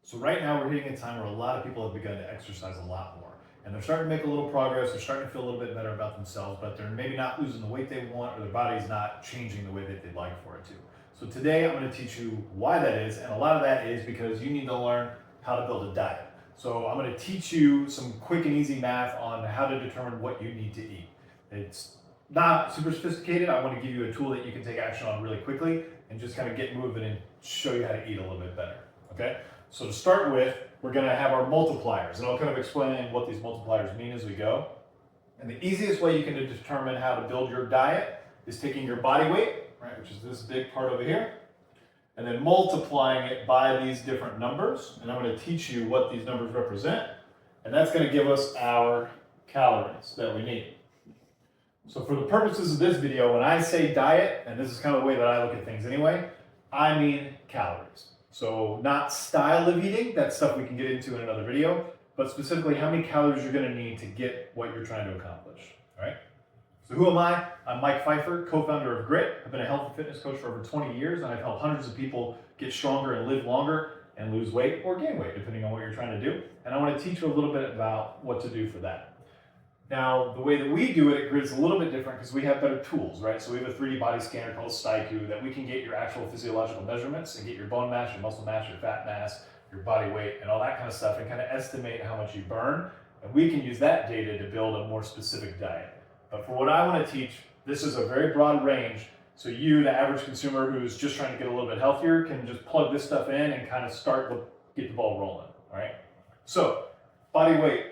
So right now we're hitting a time where a lot of people have begun to exercise a lot more. And they're starting to make a little progress, they're starting to feel a little bit better about themselves, but they're maybe not losing the weight they want or their body's not changing the way that they'd like for it to. So today I'm going to teach you why that is, and a lot of that is because you need to learn how to build a diet. So I'm going to teach you some quick and easy math on how to determine what you need to eat. It's not super sophisticated. I want to give you a tool that you can take action on really quickly and just kind of get moving and show you how to eat a little bit better. Okay? So to start with, we're going to have our multipliers, and I'll kind of explain what these multipliers mean as we go. And the easiest way you can determine how to build your diet is taking your body weight, right, which is this big part over here, and then multiplying it by these different numbers. And I'm going to teach you what these numbers represent, and that's going to give us our calories that we need. So for the purposes of this video, when I say diet, and this is kind of the way that I look at things anyway, I mean calories. So not style of eating, that's stuff we can get into in another video, but specifically how many calories you're going to need to get what you're trying to accomplish. All right? So who am I? I'm Mike Pfeiffer, co-founder of Grit. I've been a health and fitness coach for over 20 years, and I've helped hundreds of people get stronger and live longer and lose weight or gain weight, depending on what you're trying to do. And I want to teach you a little bit about what to do for that. Now, the way that we do it at Grit is a little bit different because we have better tools, right? So we have a 3D body scanner called Staiku that we can get your actual physiological measurements and get your bone mass, your muscle mass, your fat mass, your body weight, and all that kind of stuff, and kind of estimate how much you burn. And we can use that data to build a more specific diet. But for what I want to teach, this is a very broad range. So you, the average consumer who's just trying to get a little bit healthier, can just plug this stuff in and kind of get the ball rolling, all right? So, body weight.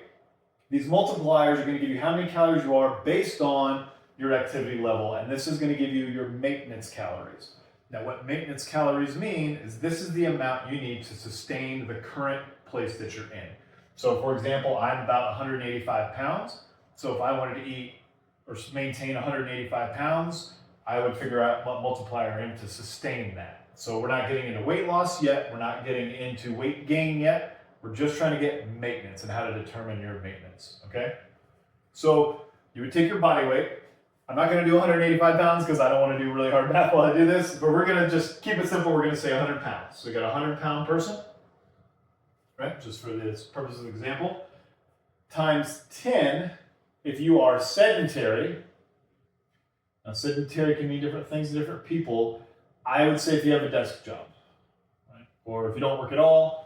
These multipliers are going to give you how many calories you are based on your activity level, and this is going to give you your maintenance calories. Now, what maintenance calories mean is this is the amount you need to sustain the current place that you're in. So, for example, I'm about 185 pounds. So if I wanted to eat or maintain 185 pounds, I would figure out what multiplier in to sustain that. So we're not getting into weight loss yet. We're not getting into weight gain yet. We're just trying to get maintenance and how to determine your maintenance, okay? So you would take your body weight. I'm not going to do 185 pounds because I don't want to do really hard math while I do this, but we're going to just keep it simple. We're going to say 100 pounds. So we got a 100-pound person, right, just for this purpose of example, times 10 if you are sedentary. Now, sedentary can mean different things to different people. I would say if you have a desk job, right, or if you don't work at all.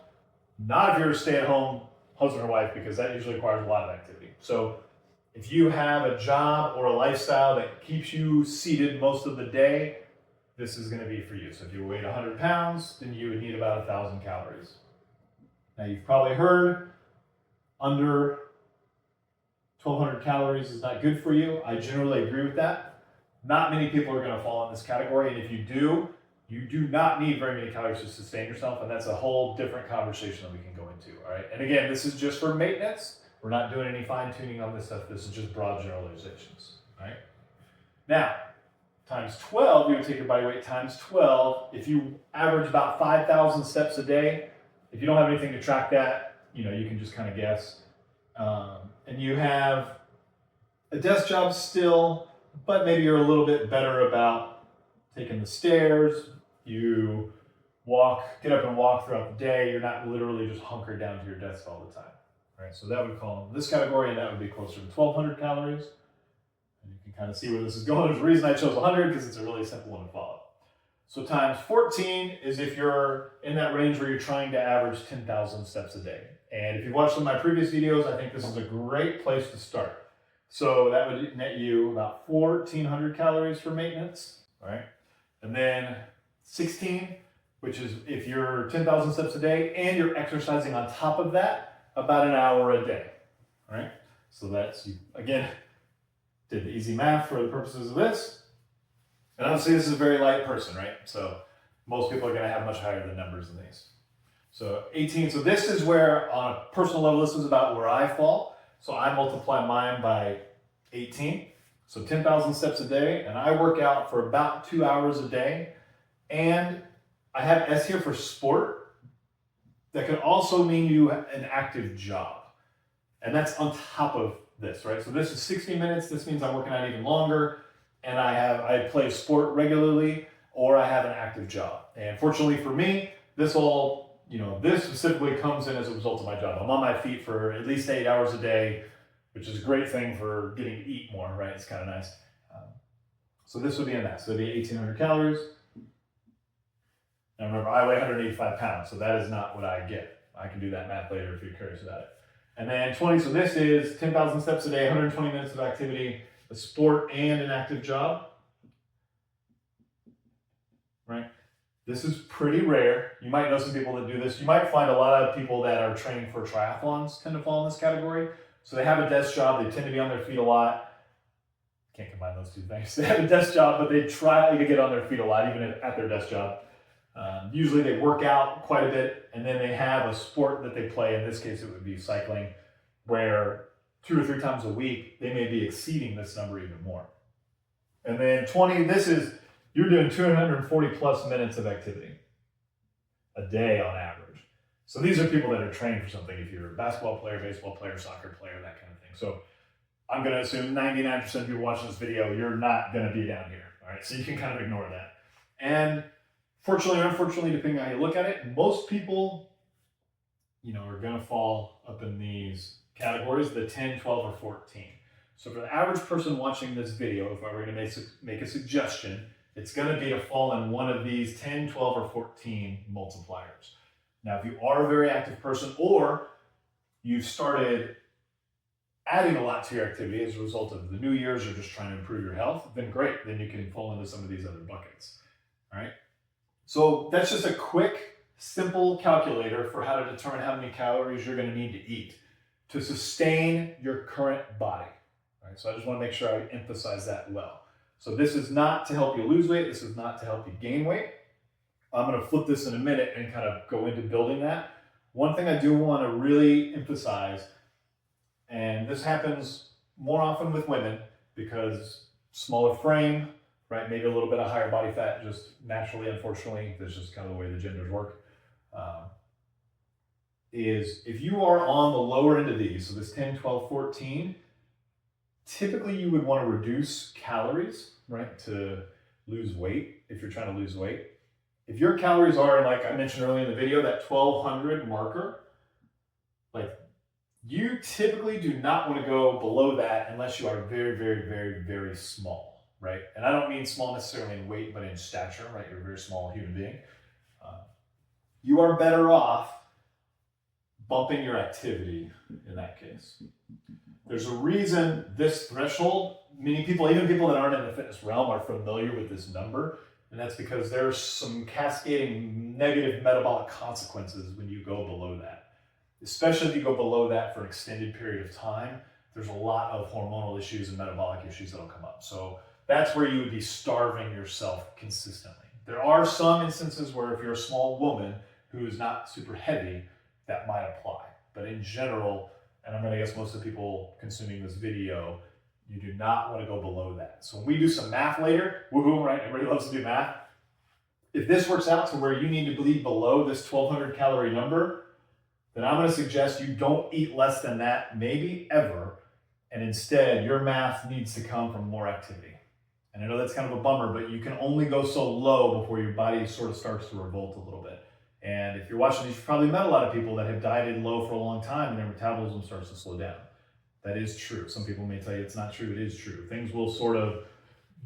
Not if you're a stay-at-home husband or wife, because that usually requires a lot of activity. So if you have a job or a lifestyle that keeps you seated most of the day, this is going to be for you. So if you weigh 100 pounds, then you would need about 1,000 calories. Now you've probably heard under 1,200 calories is not good for you. I generally agree with that. Not many people are going to fall in this category, and if you do not need very many calories to sustain yourself, and that's a whole different conversation that we can go into, all right? And again, this is just for maintenance. We're not doing any fine-tuning on this stuff. This is just broad generalizations, all right? Now, times 12, you would take your body weight times 12. If you average about 5,000 steps a day, if you don't have anything to track that, you can just kind of guess. And you have a desk job still, but maybe you're a little bit better about taking the stairs. You get up and walk throughout the day. You're not literally just hunkered down to your desk all the time. All right, so that would fall in this category, and that would be closer to 1,200 calories. And you can kind of see where this is going. There's a reason I chose 100, because it's a really simple one to follow. So times 14 is if you're in that range where you're trying to average 10,000 steps a day. And if you've watched some of my previous videos, I think this is a great place to start. So that would net you about 1,400 calories for maintenance, all right? And then 16, which is if you're 10,000 steps a day and you're exercising on top of that, about an hour a day, all right? So that's, you again, did the easy math for the purposes of this. And obviously this is a very light person, right? So most people are gonna have much higher than numbers than these. So 18, so this is where, on a personal level, this is about where I fall. So I multiply mine by 18. So 10,000 steps a day, and I work out for about 2 hours a day. And I have S here for sport. That could also mean you have an active job. And that's on top of this, right? So this is 60 minutes. This means I'm working out even longer. And I play a sport regularly, or I have an active job. And fortunately for me, this all this specifically comes in as a result of my job. I'm on my feet for at least 8 hours a day, which is a great thing for getting to eat more, right? It's kind of nice. So this would be in that. So it'd be 1,800 calories. Now remember, I weigh 185 pounds, so that is not what I get. I can do that math later if you're curious about it. And then 20, so this is 10,000 steps a day, 120 minutes of activity, a sport and an active job, right? This is pretty rare. You might know some people that do this. You might find a lot of people that are training for triathlons tend to fall in this category. So they have a desk job, they tend to be on their feet a lot. Can't combine those two things. They have a desk job, but they try to get on their feet a lot, even at their desk job. Usually they work out quite a bit, and then they have a sport that they play. In this case, it would be cycling, where 2 or 3 times a week, they may be exceeding this number even more. And then 20, you're doing 240 plus minutes of activity a day on average. So these are people that are training for something. If you're a basketball player, baseball player, soccer player, that kind of thing. So I'm going to assume 99% of people watching this video, you're not going to be down here. All right, so you can kind of ignore that. And fortunately or unfortunately, depending on how you look at it, most people, are going to fall up in these categories, the 10, 12, or 14. So for the average person watching this video, if I were going to make a suggestion, it's going to be to fall in one of these 10, 12, or 14 multipliers. Now, if you are a very active person, or you've started adding a lot to your activity as a result of the New Year's or just trying to improve your health, then great. Then you can fall into some of these other buckets. All right. So that's just a quick, simple calculator for how to determine how many calories you're going to need to eat to sustain your current body. All right. So I just want to make sure I emphasize that well. So this is not to help you lose weight. This is not to help you gain weight. I'm going to flip this in a minute and kind of go into building that. One thing I do want to really emphasize, and this happens more often with women because smaller frame, right? Maybe a little bit of higher body fat, just naturally, unfortunately, that's just kind of the way the genders work. Is if you are on the lower end of these, so this 10, 12, 14, typically you would want to reduce calories, right? To lose weight, if you're trying to lose weight. If your calories are, like I mentioned earlier in the video, that 1200 marker, like you typically do not want to go below that unless you are very, very, very, very small, right? And I don't mean small necessarily in weight, but in stature, right? You're a very small human being. You are better off bumping your activity in that case. There's a reason this threshold, many people, even people that aren't in the fitness realm, are familiar with this number. And that's because there's some cascading negative metabolic consequences when you go below that. Especially if you go below that for an extended period of time, there's a lot of hormonal issues and metabolic issues that'll come up. So that's where you would be starving yourself consistently. There are some instances where if you're a small woman who is not super heavy, that might apply. But in general, and I'm going to guess most of the people consuming this video, you do not want to go below that. So when we do some math later, woohoo, right? Everybody loves to do math. If this works out to where you need to be below this 1200 calorie number, then I'm going to suggest you don't eat less than that, maybe ever. And instead, your math needs to come from more activity. And I know that's kind of a bummer, but you can only go so low before your body sort of starts to revolt a little bit. And if you're watching these, you've probably met a lot of people that have dieted low for a long time and their metabolism starts to slow down. That is true. Some people may tell you it's not true. It is true. Things will sort of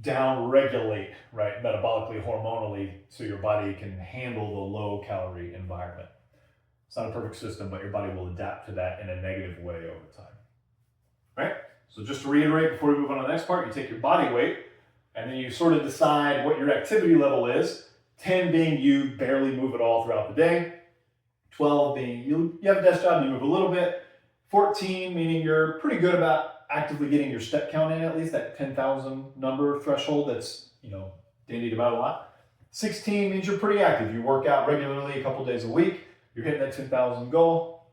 down-regulate, right, metabolically, hormonally, so your body can handle the low-calorie environment. It's not a perfect system, but your body will adapt to that in a negative way over time. Right? So just to reiterate before we move on to the next part, you take your body weight, and then you sort of decide what your activity level is. 10 being you barely move at all throughout the day. 12 being you have a desk job, you move a little bit. 14 meaning you're pretty good about actively getting your step count in, at least that 10,000 number threshold that's, dandied about a lot. 16 means you're pretty active. You work out regularly a couple days a week. You're hitting that 10,000 goal.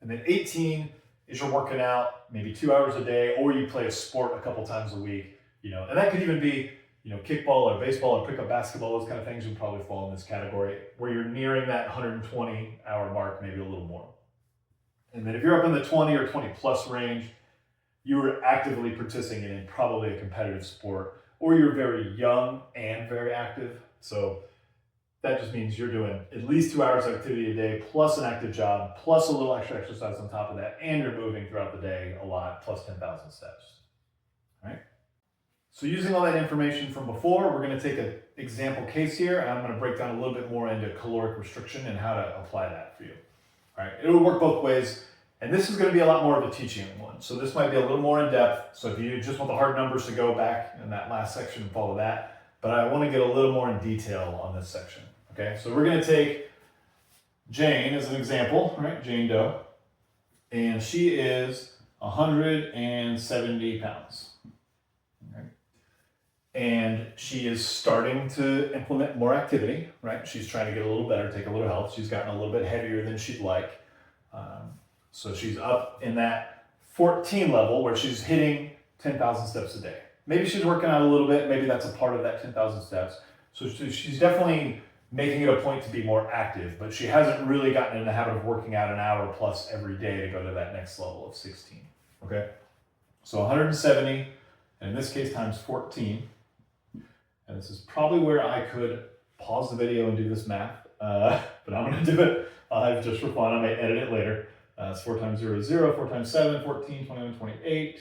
And then 18 is you're working out maybe 2 hours a day, or you play a sport a couple times a week, and that could even be, kickball or baseball or pickup basketball, those kind of things would probably fall in this category where you're nearing that 120 hour mark, maybe a little more. And then if you're up in the 20 or 20 plus range, you are actively participating in probably a competitive sport, or you're very young and very active. So that just means you're doing at least 2 hours of activity a day, plus an active job, plus a little extra exercise on top of that, and you're moving throughout the day a lot, plus 10,000 steps. All right? So using all that information from before, we're going to take an example case here, and I'm going to break down a little bit more into caloric restriction and how to apply that for you. All right, it will work both ways, and this is going to be a lot more of a teaching one. So this might be a little more in depth. So if you just want the hard numbers, to go back in that last section and follow that. But I want to get a little more in detail on this section. Okay, so we're going to take Jane as an example, right? Jane Doe, and she is 170 pounds. Okay. And she is starting to implement more activity, right? She's trying to get a little better, take a little health. She's gotten a little bit heavier than she'd like. So she's up in that 14 level where she's hitting 10,000 steps a day. Maybe she's working out a little bit. Maybe that's a part of that 10,000 steps. So she's definitely making it a point to be more active, but she hasn't really gotten in the habit of working out an hour plus every day to go to that next level of 16. Okay? So 170, and in this case times 14. And this is probably where I could pause the video and do this math, but I'm going to do it just for fun. I may edit it later. It's 4 times 0 is 0, 4 times 7, 14, 21, 28,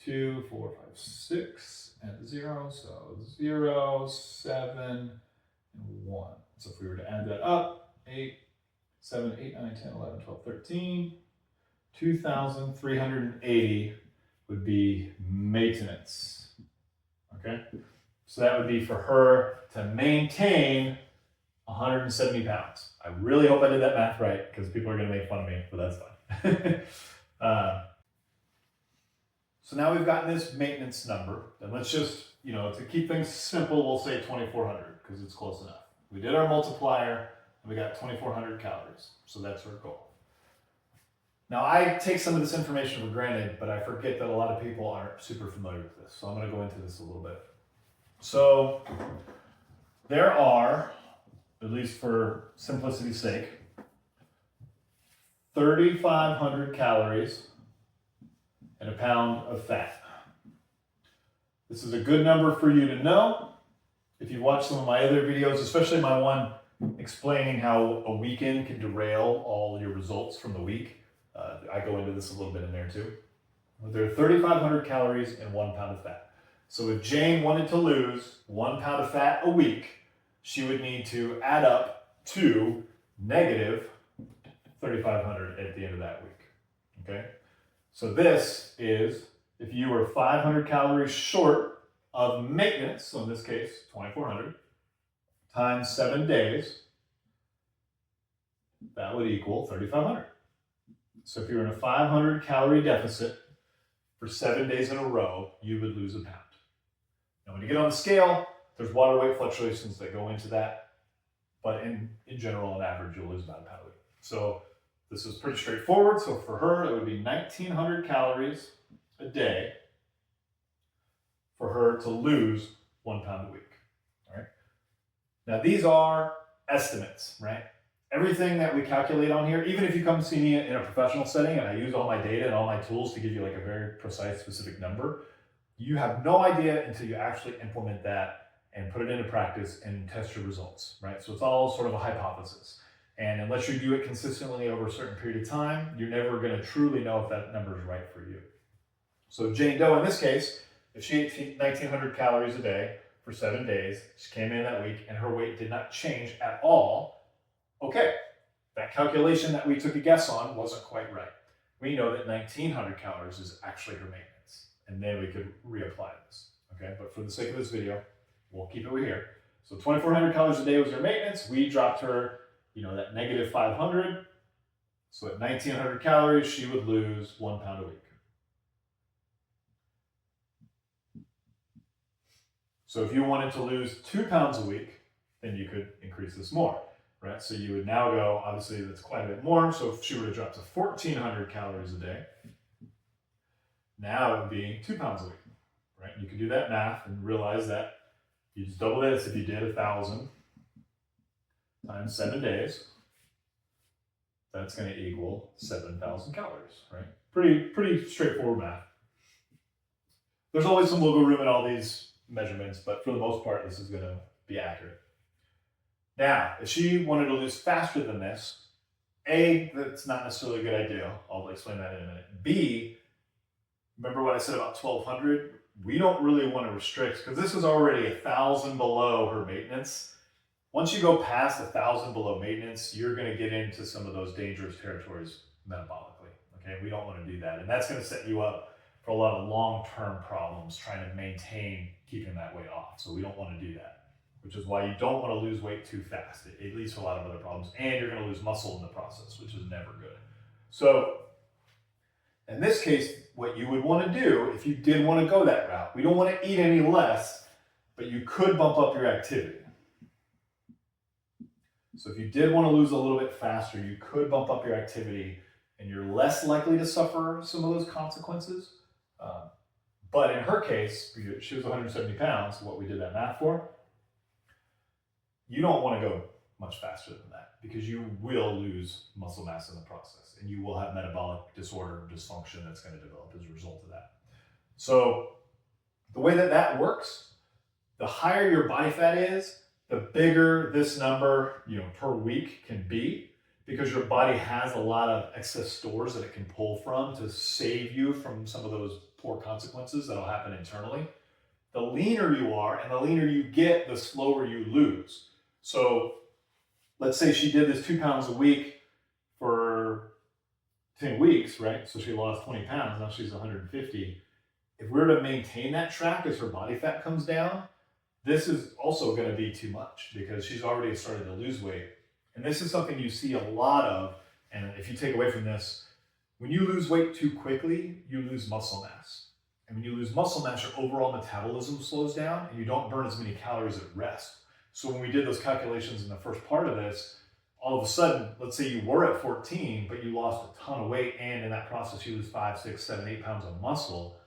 2, 4, 5, 6, and 0. So 0, 7, and 1. So if we were to add that up, 8, 7, 8, 9, 10, 11, 12, 13, 2,380 would be maintenance. Okay? So that would be for her to maintain 170 pounds. I really hope I did that math right, because people are going to make fun of me, but that's fine. So now we've gotten this maintenance number, and let's just, to keep things simple, we'll say 2,400, because it's close enough. We did our multiplier, and we got 2,400 calories, so that's our goal. Now, I take some of this information for granted, but I forget that a lot of people aren't super familiar with this, so I'm going to go into this a little bit. So there are, at least for simplicity's sake, 3,500 calories and a pound of fat. This is a good number for you to know. If you watch some of my other videos, especially my one explaining how a weekend can derail all your results from the week, I go into this a little bit in there too. But there are 3,500 calories and 1 pound of fat. So if Jane wanted to lose 1 pound of fat a week, she would need to add up to negative 3,500 at the end of that week. Okay? So this is, if you were 500 calories short of maintenance, so in this case, 2,400, times 7 days, that would equal 3,500. So if you're in a 500 calorie deficit for 7 days in a row, you would lose a pound. Now, when you get on the scale, there's water weight fluctuations that go into that, but in general, on average, you'll lose about a pound a week. So this is pretty straightforward. So for her, it would be 1,900 calories a day for her to lose 1 pound a week. All right. Now, these are estimates, right? Everything that we calculate on here, even if you come see me in a professional setting and I use all my data and all my tools to give you like a very precise, specific number, you have no idea until you actually implement that and put it into practice and test your results, right? So it's all sort of a hypothesis. And unless you do it consistently over a certain period of time, you're never going to truly know if that number is right for you. So Jane Doe, in this case, if she ate 1,900 calories a day for 7 days, she came in that week and her weight did not change at all, okay, that calculation that we took a guess on wasn't quite right. We know that 1,900 calories is actually her maintenance, and then we could reapply this, okay? But for the sake of this video, we'll keep it here. So 2,400 calories a day was her maintenance. We dropped her, that negative 500. So at 1,900 calories, she would lose 1 pound a week. So if you wanted to lose 2 pounds a week, then you could increase this more, right? So you would now go, obviously that's quite a bit more. So if she were to drop to 1,400 calories a day, now it would be 2 pounds a week, right? You could do that math and realize that you just double this. If you did 1,000 times 7 days, that's going to equal 7,000 calories, right? Pretty straightforward math. There's always some wiggle room in all these measurements, but for the most part, this is going to be accurate. Now, if she wanted to lose faster than this, A, that's not necessarily a good idea. I'll explain that in a minute. B, remember what I said about 1200? We don't really want to restrict, because this is already 1,000 below her maintenance. Once you go past 1,000 below maintenance, you're going to get into some of those dangerous territories metabolically. Okay, we don't want to do that. And that's going to set you up for a lot of long-term problems trying to maintain keeping that weight off. So we don't want to do that, which is why you don't want to lose weight too fast. It leads to a lot of other problems, and you're going to lose muscle in the process, which is never good. So in this case, what you would want to do if you did want to go that route, we don't want to eat any less, but you could bump up your activity. So if you did want to lose a little bit faster, you could bump up your activity and you're less likely to suffer some of those consequences. But in her case, she was 170 pounds, what we did that math for, you don't want to go much faster than that because you will lose muscle mass in the process and you will have metabolic disorder or dysfunction that's going to develop as a result of that. So the way that that works, the higher your body fat is, the bigger this number, per week can be, because your body has a lot of excess stores that it can pull from to save you from some of those poor consequences that'll happen internally. The leaner you are and the leaner you get, the slower you lose. So let's say she did this 2 pounds a week for 10 weeks, right? So she lost 20 pounds, now she's 150. If we were to maintain that track as her body fat comes down, this is also going to be too much because she's already started to lose weight. And this is something you see a lot of. And if you take away from this, when you lose weight too quickly, you lose muscle mass. And when you lose muscle mass, your overall metabolism slows down and you don't burn as many calories at rest. So when we did those calculations in the first part of this, all of a sudden, let's say you were at 14, but you lost a ton of weight, and in that process you lose 5, 6, 7, 8 pounds of muscle,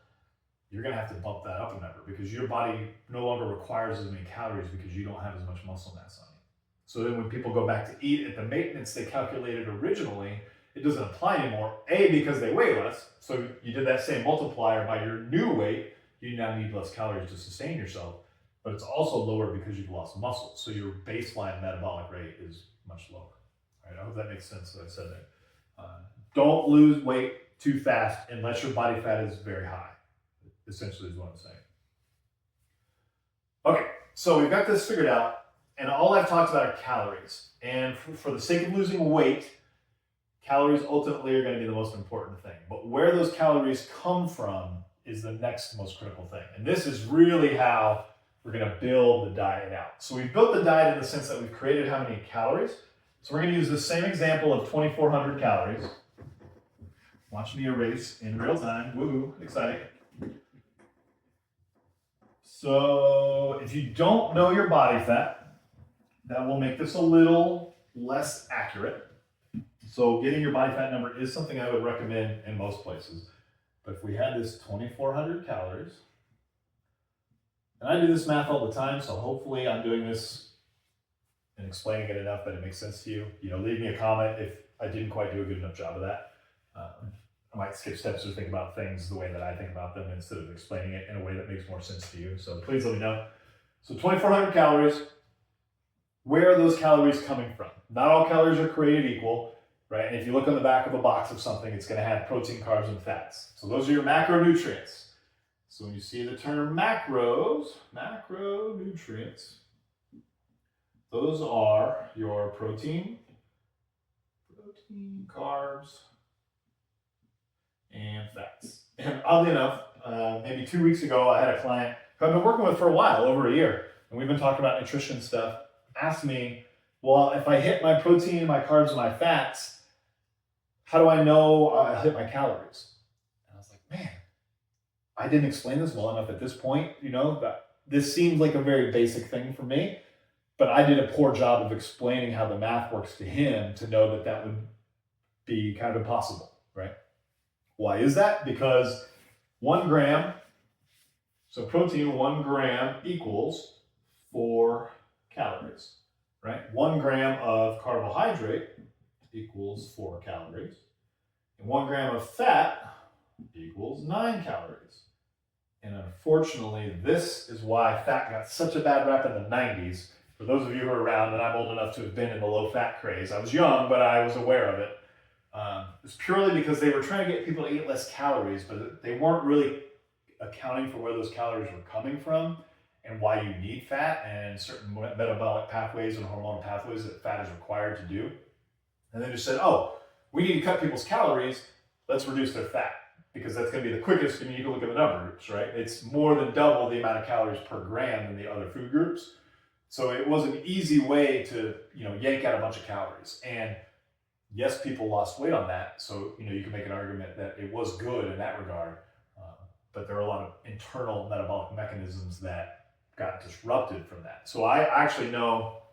you're going to have to bump that up a number because your body no longer requires as many calories because you don't have as much muscle mass on you. So then when people go back to eat at the maintenance they calculated originally, it doesn't apply anymore. A, because they weigh less. So you did that same multiplier by your new weight, you now need less calories to sustain yourself. But it's also lower because you've lost muscle. So your baseline metabolic rate is much lower. All right, I hope that makes sense what I said there. Don't lose weight too fast unless your body fat is very high. Essentially is what I'm saying. Okay, so we've got this figured out, and all I've talked about are calories. And for the sake of losing weight, calories ultimately are going to be the most important thing. But where those calories come from is the next most critical thing. And this is really how we're going to build the diet out. So we've built the diet in the sense that we've created how many calories. So we're going to use the same example of 2,400 calories. Watch me erase in real time. Woohoo, exciting. So if you don't know your body fat, that will make this a little less accurate. So getting your body fat number is something I would recommend in most places. But if we had this 2,400 calories, and I do this math all the time, so hopefully I'm doing this and explaining it enough that it makes sense to you. Leave me a comment if I didn't quite do a good enough job of that. I might skip steps or think about things the way that I think about them instead of explaining it in a way that makes more sense to you. So please let me know. So 2,400 calories, where are those calories coming from? Not all calories are created equal, right? And if you look on the back of a box of something, it's going to have protein, carbs, and fats. So those are your macronutrients. So when you see the term macronutrients, those are your protein, carbs, and fats. And oddly enough, maybe 2 weeks ago, I had a client who I've been working with for a while, over a year, and we've been talking about nutrition stuff, asked me, well, if I hit my protein, my carbs, and my fats, how do I know I hit my calories? And I was like, man, I didn't explain this well enough at this point, that this seems like a very basic thing for me, but I did a poor job of explaining how the math works to him to know that that would be kind of impossible, right? Why is that? Because 1 gram, so protein, 1 gram equals 4 calories, right? 1 gram of carbohydrate equals 4 calories. And 1 gram of fat equals 9 calories. And unfortunately, this is why fat got such a bad rap in the 90s. It For those of you who are around, and I'm old enough to have been in the low-fat craze, I was young, but I was aware of it. It's purely because they were trying to get people to eat less calories, but they weren't really accounting for where those calories were coming from and why you need fat and certain metabolic pathways and hormonal pathways that fat is required to do. And they just said, oh, we need to cut people's calories, let's reduce their fat, because that's going to be the quickest. I mean, you can look at the numbers, right? It's more than double the amount of calories per gram than the other food groups. So it was an easy way to, yank out a bunch of calories. And yes, people lost weight on that. So, you can make an argument that it was good in that regard. But there are a lot of internal metabolic mechanisms that got disrupted from that. So I actually know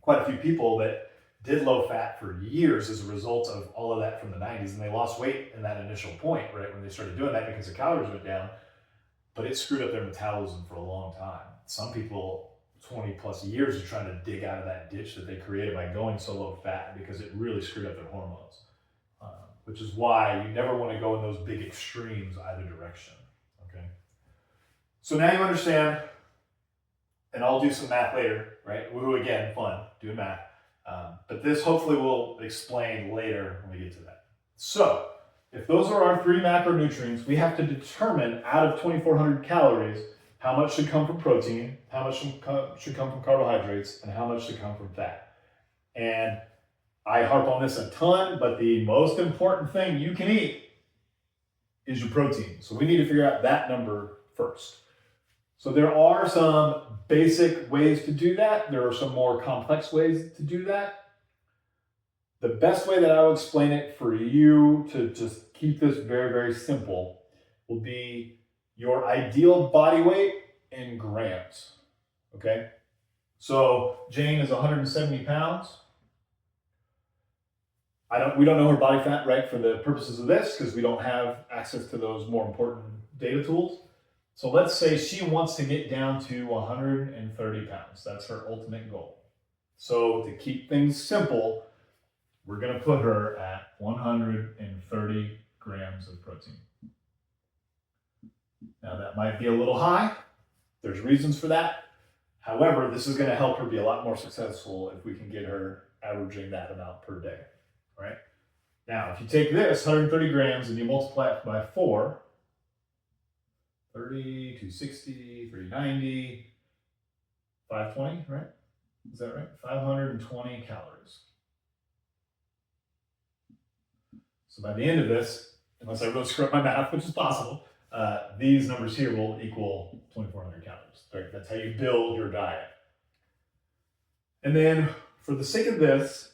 quite a few people that did low fat for years as a result of all of that from the 90s. And they lost weight in that initial point, right, when they started doing that because the calories went down. But it screwed up their metabolism for a long time. Some people, 20 plus years, are trying to dig out of that ditch that they created by going so low fat because it really screwed up their hormones. Which is why you never want to go in those big extremes either direction. Okay. So now you understand, and I'll do some math later, right? Woohoo, again, fun, doing math. But this hopefully will explain later when we get to that. So if those are our 3 macronutrients, we have to determine out of 2,400 calories, how much should come from protein, how much should come from carbohydrates, and how much should come from fat. And I harp on this a ton, but the most important thing you can eat is your protein. So we need to figure out that number first. So there are some basic ways to do that. There are some more complex ways to do that. The best way that I will explain it for you to just keep this very, very simple will be your ideal body weight in grams, okay? So Jane is 170 pounds. We don't know her body fat, right, for the purposes of this, because we don't have access to those more important data tools. So let's say she wants to get down to 130 pounds. That's her ultimate goal. So to keep things simple, we're going to put her at 130 grams of protein. Now that might be a little high. There's reasons for that. However, this is going to help her be a lot more successful if we can get her averaging that amount per day, right? Now, if you take this 130 grams and you multiply it by 4, 30, 260, 390, 520, right? Is that right? 520 calories. So by the end of this, unless I really screw up my math, which is possible, these numbers here will equal 2,400 calories. Right? That's how you build your diet. And then for the sake of this,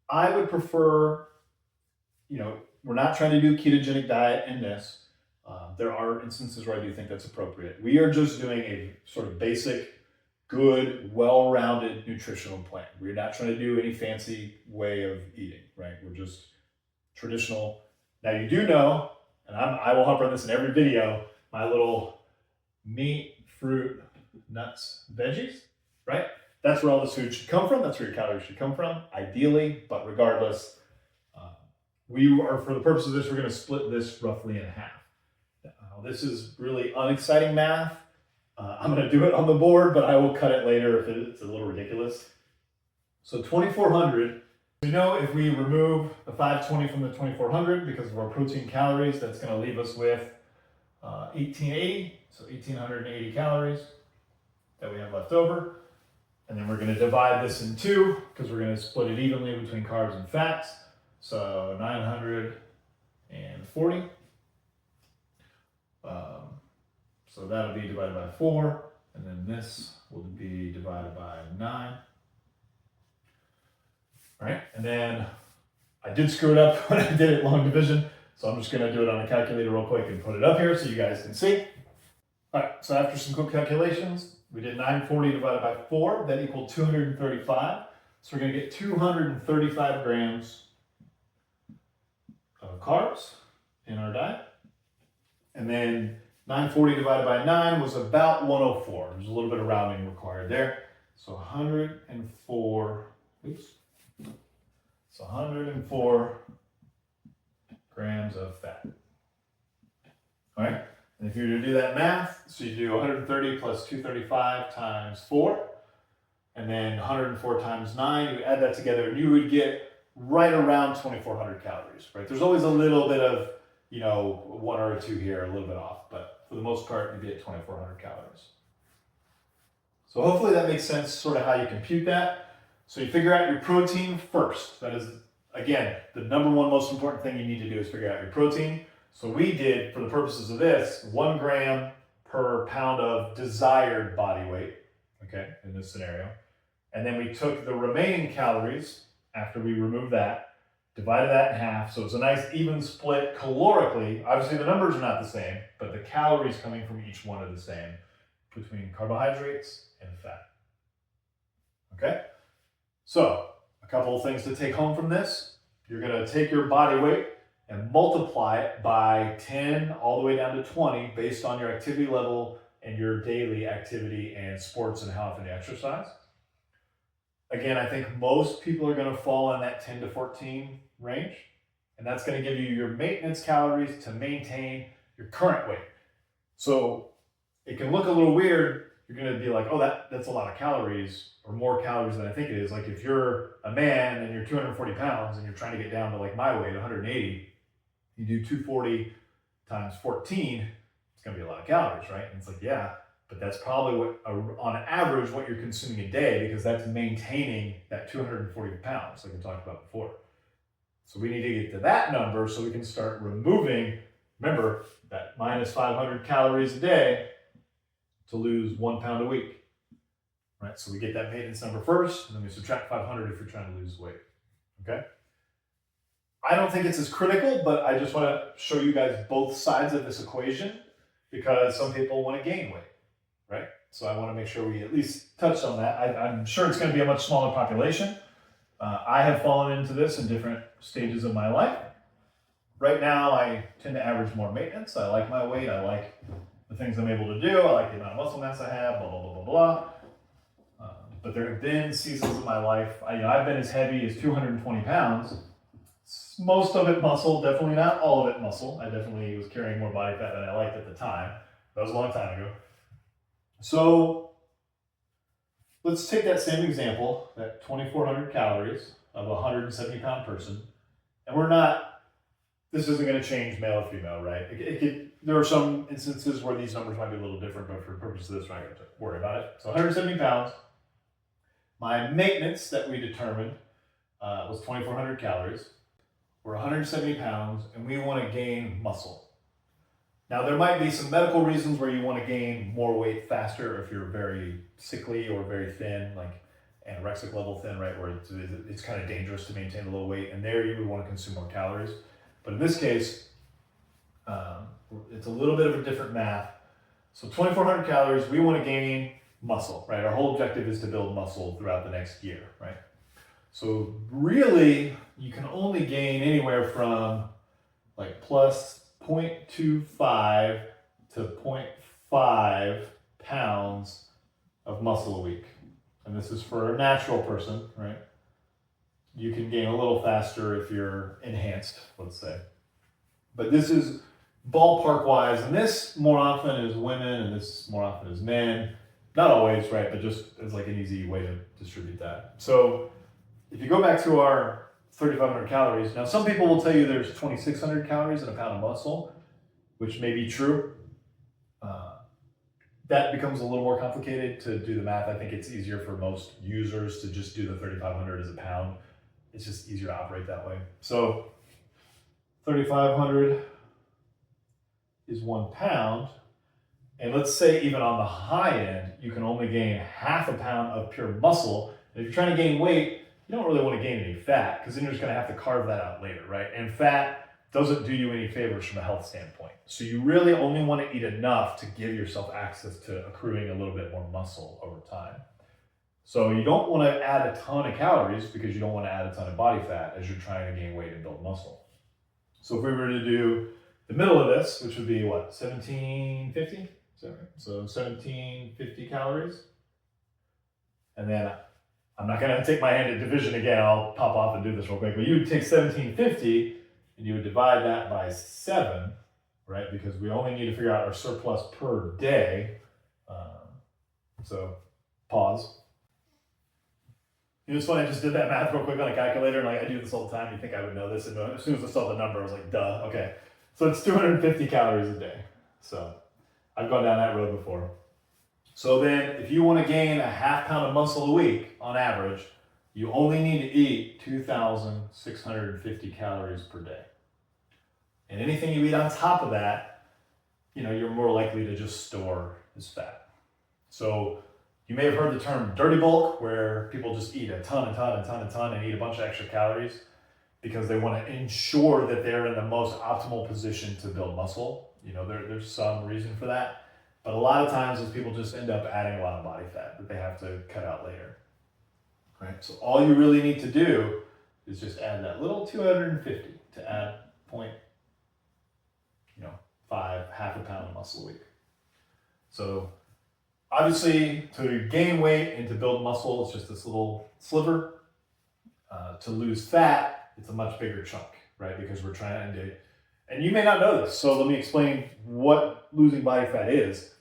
I would prefer, we're not trying to do a ketogenic diet in this. There are instances where I do think that's appropriate. We are just doing a sort of basic, good, well-rounded nutritional plan. We're not trying to do any fancy way of eating, right? We're just traditional. Now you do know, and I will harp on this in every video, my little meat, fruit, nuts, veggies, right? That's where all this food should come from. That's where your calories should come from, ideally, but regardless, for the purpose of this, we're going to split this roughly in half. This is really unexciting math. I'm going to do it on the board, but I will cut it later if it's a little ridiculous. So 2,400, we know if we remove the 520 from the 2,400 because of our protein calories, that's going to leave us with 1,880, so 1,880 calories that we have left over. And then we're going to divide this in 2 because we're going to split it evenly between carbs and fats. So 940. So that'll be divided by 4, and then this will be divided by 9. All right, and then I did screw it up when I did it long division, so I'm just going to do it on a calculator real quick and put it up here so you guys can see. All right, so after some quick calculations, we did 940 divided by 4, that equaled 235. So we're going to get 235 grams of carbs in our diet. And then 940 divided by 9 was about 104. There's a little bit of rounding required there. So 104, So 104 grams of fat. All right, and if you were to do that math, so you do 130 plus 235 times 4, and then 104 times 9, you add that together, and you would get right around 2,400 calories, right? There's always a little bit of, one or two here, a little bit off, but for the most part, you'd be at 2,400 calories. So hopefully that makes sense, sort of how you compute that. So you figure out your protein first. That is, again, the number one most important thing you need to do is figure out your protein. So we did, for the purposes of this, 1 gram per pound of desired body weight, okay, in this scenario. And then we took the remaining calories after we removed that, divided that in half. So it's a nice even split calorically. Obviously the numbers are not the same, but the calories coming from each one are the same between carbohydrates and fat. Okay? So a couple of things to take home from this. You're gonna take your body weight and multiply it by 10 all the way down to 20 based on your activity level and your daily activity and sports and how often you exercise. Again, I think most people are going to fall in that 10 to 14 range, and that's going to give you your maintenance calories to maintain your current weight. So it can look a little weird. You're going to be like, oh, that's a lot of calories, or more calories than I think it is. Like if you're a man and you're 240 pounds and you're trying to get down to like my weight, 180, you do 240 times 14, it's going to be a lot of calories, right? And it's like, yeah, but that's probably what, on average, what you're consuming a day, because that's maintaining that 240 pounds, like we talked about before. So we need to get to that number so we can start removing, remember, that minus 500 calories a day to lose 1 pound a week, right? So we get that maintenance number first, and then we subtract 500 if you're trying to lose weight, okay? I don't think it's as critical, but I just want to show you guys both sides of this equation, because some people want to gain weight, right? So I want to make sure we at least touch on that. I'm sure it's going to be a much smaller population. I have fallen into this in different stages of my life. Right now, I tend to average more maintenance. I like my weight. I like the things I'm able to do. I like the amount of muscle mass I have, blah, blah, blah, blah, blah. But there have been seasons of my life, I've been as heavy as 220 pounds. Most of it muscle, definitely not all of it muscle. I definitely was carrying more body fat than I liked at the time. That was a long time ago. So let's take that same example, that 2,400 calories of a 170 pound person. And this isn't going to change male or female, right? There are some instances where these numbers might be a little different, but for the purpose of this, we're not going to worry about it. So 170 pounds. My maintenance that we determined was 2,400 calories. We're 170 pounds and we want to gain muscle. Now, there might be some medical reasons where you want to gain more weight faster if you're very sickly or very thin, like anorexic level thin, right, where it's kind of dangerous to maintain a low weight, and there you would want to consume more calories. But in this case, it's a little bit of a different math. So 2,400 calories, we want to gain muscle, right? Our whole objective is to build muscle throughout the next year, right? So really, you can only gain anywhere from like plus 0.25 to 0.5 pounds of muscle a week. And this is for a natural person, right? You can gain a little faster if you're enhanced, let's say. But this is ballpark wise, and this more often is women and this more often is men. Not always, right? But just as like an easy way to distribute that. So if you go back to our 3,500 calories, now some people will tell you there's 2,600 calories in a pound of muscle, which may be true. That becomes a little more complicated to do the math. I think it's easier for most users to just do the 3,500 as a pound. It's just easier to operate that way. So 3,500 is 1 pound. And let's say even on the high end, you can only gain half a pound of pure muscle. And if you're trying to gain weight, you don't really want to gain any fat, because then you're just going to have to carve that out later, right? And fat doesn't do you any favors from a health standpoint. So you really only want to eat enough to give yourself access to accruing a little bit more muscle over time. So you don't want to add a ton of calories because you don't want to add a ton of body fat as you're trying to gain weight and build muscle. So if we were to do the middle of this, which would be what, 1,750? Is that right? So 1,750 calories. And then I'm not going to take my hand at division again. I'll pop off and do this real quick. But you would take 1,750 and you would divide that by 7, right? Because we only need to figure out our surplus per day. So pause. You know, it's funny, I just did that math real quick on a calculator, and like I do this all the time. You think I would know this, and as soon as I saw the number, I was like, duh, okay. So it's 250 calories a day. So I've gone down that road before. So then if you want to gain a half pound of muscle a week on average, you only need to eat 2,650 calories per day. And anything you eat on top of that, you know, you're more likely to just store as fat. So you may have heard the term dirty bulk, where people just eat a ton and eat a bunch of extra calories because they want to ensure that they're in the most optimal position to build muscle. You know, there's some reason for that. But a lot of times those people just end up adding a lot of body fat that they have to cut out later. Right? So all you really need to do is just add that little 250 to add half a pound of muscle a week. So obviously, to gain weight and to build muscle, it's just this little sliver. To lose fat, it's a much bigger chunk, right? Because we're trying to, and you may not know this, so let me explain what losing body fat is.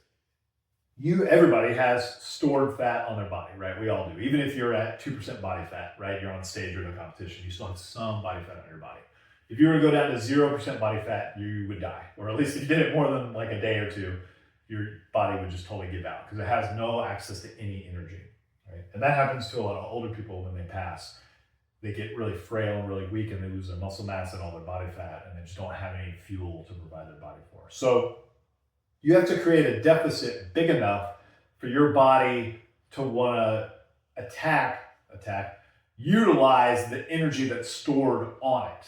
Everybody has stored fat on their body, right? We all do. Even if you're at 2% body fat, right? You're on stage or in a competition, you still have some body fat on your body. If you were to go down to 0% body fat, you would die. Or at least if you did it more than like a day or two, your body would just totally give out because it has no access to any energy, right? And that happens to a lot of older people when they pass. They get really frail and really weak, and they lose their muscle mass and all their body fat, and they just don't have any fuel to provide their body for. So you have to create a deficit big enough for your body to want to utilize the energy that's stored on it,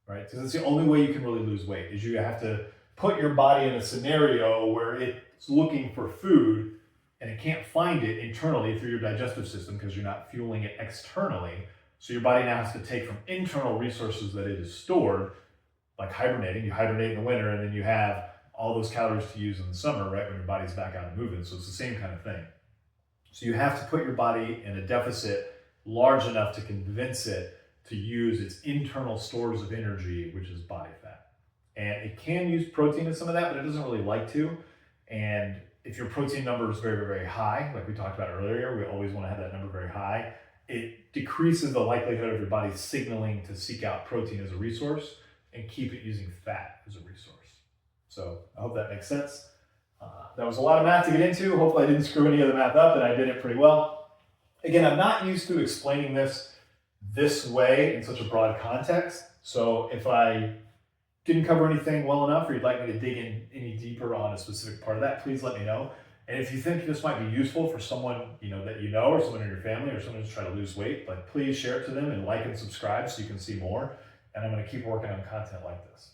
right? Because it's the only way you can really lose weight, is you have to put your body in a scenario where it's looking for food and it can't find it internally through your digestive system because you're not fueling it externally. So your body now has to take from internal resources that it is stored, like hibernating. You hibernate in the winter, and then you have all those calories to use in the summer, right, when your body's back out and moving. So it's the same kind of thing. So you have to put your body in a deficit large enough to convince it to use its internal stores of energy, which is body fat. And it can use protein in some of that, but it doesn't really like to. And if your protein number is very, very high, like we talked about earlier, we always want to have that number very high. It decreases the likelihood of your body signaling to seek out protein as a resource and keep it using fat as a resource. So I hope that makes sense. That was a lot of math to get into. Hopefully I didn't screw any of the math up and I did it pretty well. Again, I'm not used to explaining this way in such a broad context. So if I didn't cover anything well enough, or you'd like me to dig in any deeper on a specific part of that, please let me know. And if you think this might be useful for someone that you know, or someone in your family, or someone who's trying to lose weight, please share it to them and like and subscribe so you can see more. And I'm going to keep working on content like this.